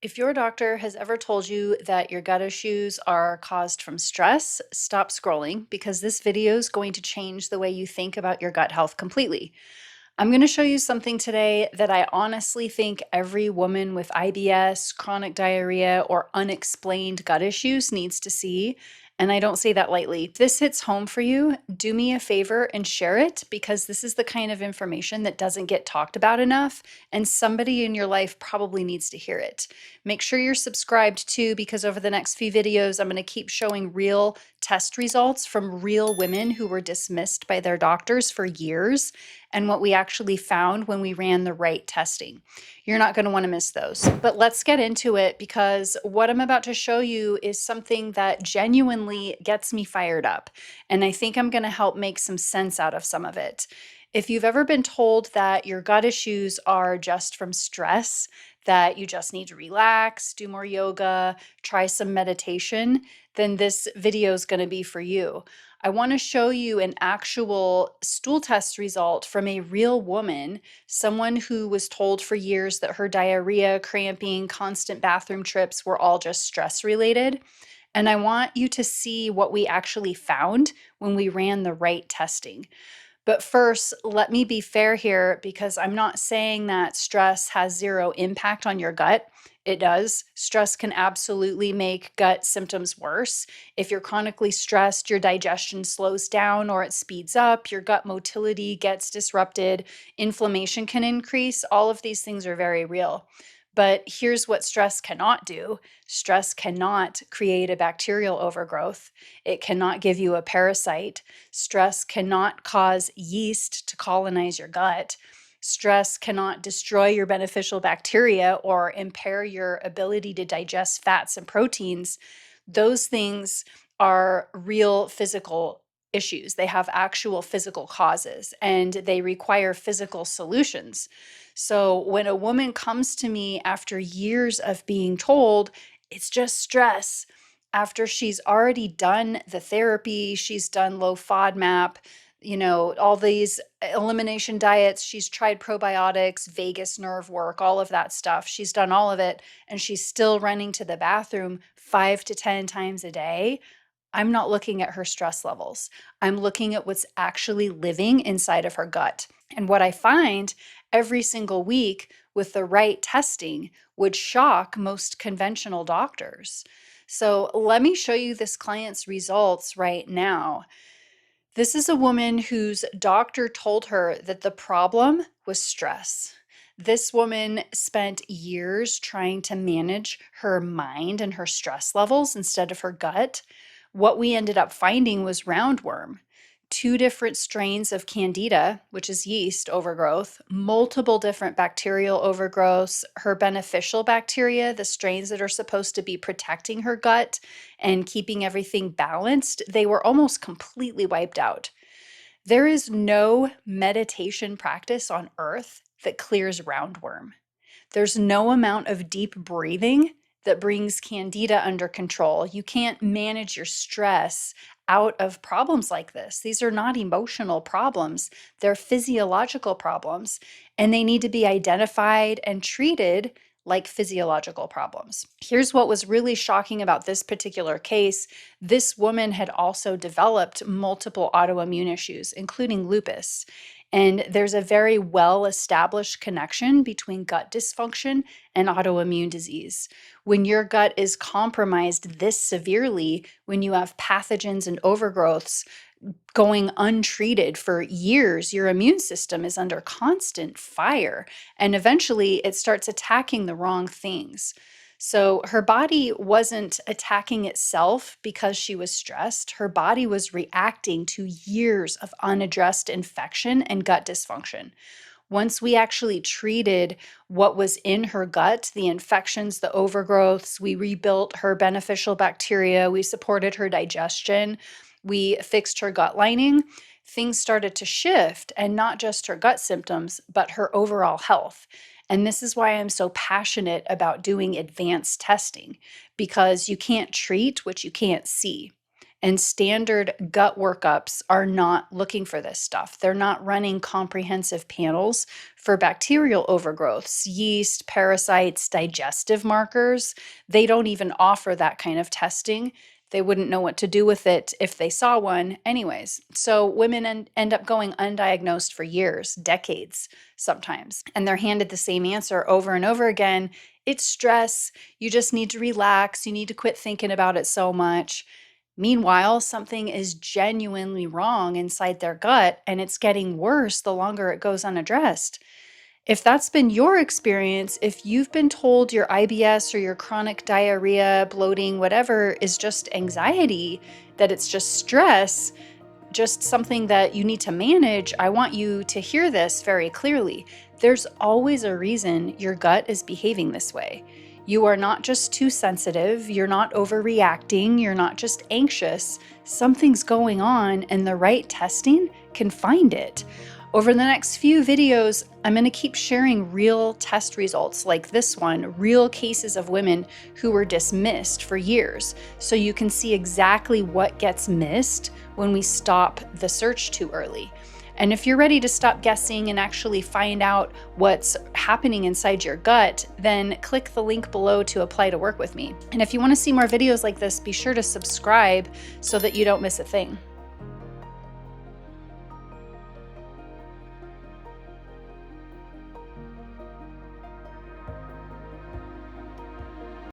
If your doctor has ever told you that your gut issues are caused from stress, stop scrolling because this video is going to change the way you think about your gut health completely. I'm going to show you something today that I honestly think every woman with IBS, chronic diarrhea, or unexplained gut issues needs to see. And I don't say that lightly. If this hits home for you, do me a favor and share it because this is the kind of information that doesn't get talked about enough, and somebody in your life probably needs to hear it. Make sure you're subscribed too, because over the next few videos, I'm going to keep showing real test results from real women who were dismissed by their doctors for years and what we actually found when we ran the right testing. You're not going to want to miss those. But let's get into it because what I'm about to show you is something that genuinely gets me fired up. And I think I'm going to help make some sense out of some of it. If you've ever been told that your gut issues are just from stress, that you just need to relax, do more yoga, try some meditation, then this video is going to be for you. I want to show you an actual stool test result from a real woman, someone who was told for years that her diarrhea, cramping, constant bathroom trips were all just stress related. And I want you to see what we actually found when we ran the right testing. But first, let me be fair here because I'm not saying that stress has zero impact on your gut. It does. Stress can absolutely make gut symptoms worse. If you're chronically stressed, your digestion slows down or it speeds up, your gut motility gets disrupted, inflammation can increase. All of these things are very real. But here's what stress cannot do. Stress cannot create a bacterial overgrowth. It cannot give you a parasite. Stress cannot cause yeast to colonize your gut. Stress cannot destroy your beneficial bacteria or impair your ability to digest fats and proteins. Those things are real physical issues. They have actual physical causes and they require physical solutions. So when a woman comes to me after years of being told it's just stress, after she's already done the therapy, she's done low FODMAP, all these elimination diets, she's tried probiotics, vagus nerve work, all of that stuff. She's done all of it, and she's still running to the bathroom 5 to 10 times a day. I'm not looking at her stress levels. I'm looking at what's actually living inside of her gut. And what I find every single week with the right testing would shock most conventional doctors. So let me show you this client's results right now. This is a woman whose doctor told her that the problem was stress. This woman spent years trying to manage her mind and her stress levels instead of her gut. What we ended up finding was roundworm, 2 different strains of candida, which is yeast overgrowth, multiple different bacterial overgrowths, her beneficial bacteria, the strains that are supposed to be protecting her gut and keeping everything balanced, they were almost completely wiped out. There is no meditation practice on earth that clears roundworm. There's no amount of deep breathing that brings candida under control. You can't manage your stress out of problems like this. These are not emotional problems, they're physiological problems, and they need to be identified and treated like physiological problems. Here's what was really shocking about this particular case. This woman had also developed multiple autoimmune issues, including lupus. And there's a very well-established connection between gut dysfunction and autoimmune disease. When your gut is compromised this severely, when you have pathogens and overgrowths going untreated for years, your immune system is under constant fire, and eventually it starts attacking the wrong things. So her body wasn't attacking itself because she was stressed. Her body was reacting to years of unaddressed infection and gut dysfunction. Once we actually treated what was in her gut, the infections, the overgrowths, we rebuilt her beneficial bacteria, we supported her digestion, we fixed her gut lining, things started to shift, and not just her gut symptoms, but her overall health. And this is why I'm so passionate about doing advanced testing, because you can't treat what you can't see. And standard gut workups are not looking for this stuff. They're not running comprehensive panels for bacterial overgrowths, yeast, parasites, digestive markers. They don't even offer that kind of testing. They wouldn't know what to do with it if they saw one anyways. So women end up going undiagnosed for years, decades sometimes, and they're handed the same answer over and over again. It's stress. You just need to relax. You need to quit thinking about it so much. Meanwhile, something is genuinely wrong inside their gut, and it's getting worse the longer it goes unaddressed. If that's been your experience, if you've been told your IBS or your chronic diarrhea, bloating, whatever is just anxiety, that it's just stress, just something that you need to manage, I want you to hear this very clearly. There's always a reason your gut is behaving this way. You are not just too sensitive, you're not overreacting, you're not just anxious. Something's going on, and the right testing can find it. Over the next few videos, I'm going to keep sharing real test results like this one, real cases of women who were dismissed for years, so you can see exactly what gets missed when we stop the search too early. And if you're ready to stop guessing and actually find out what's happening inside your gut, then click the link below to apply to work with me. And if you want to see more videos like this, be sure to subscribe so that you don't miss a thing.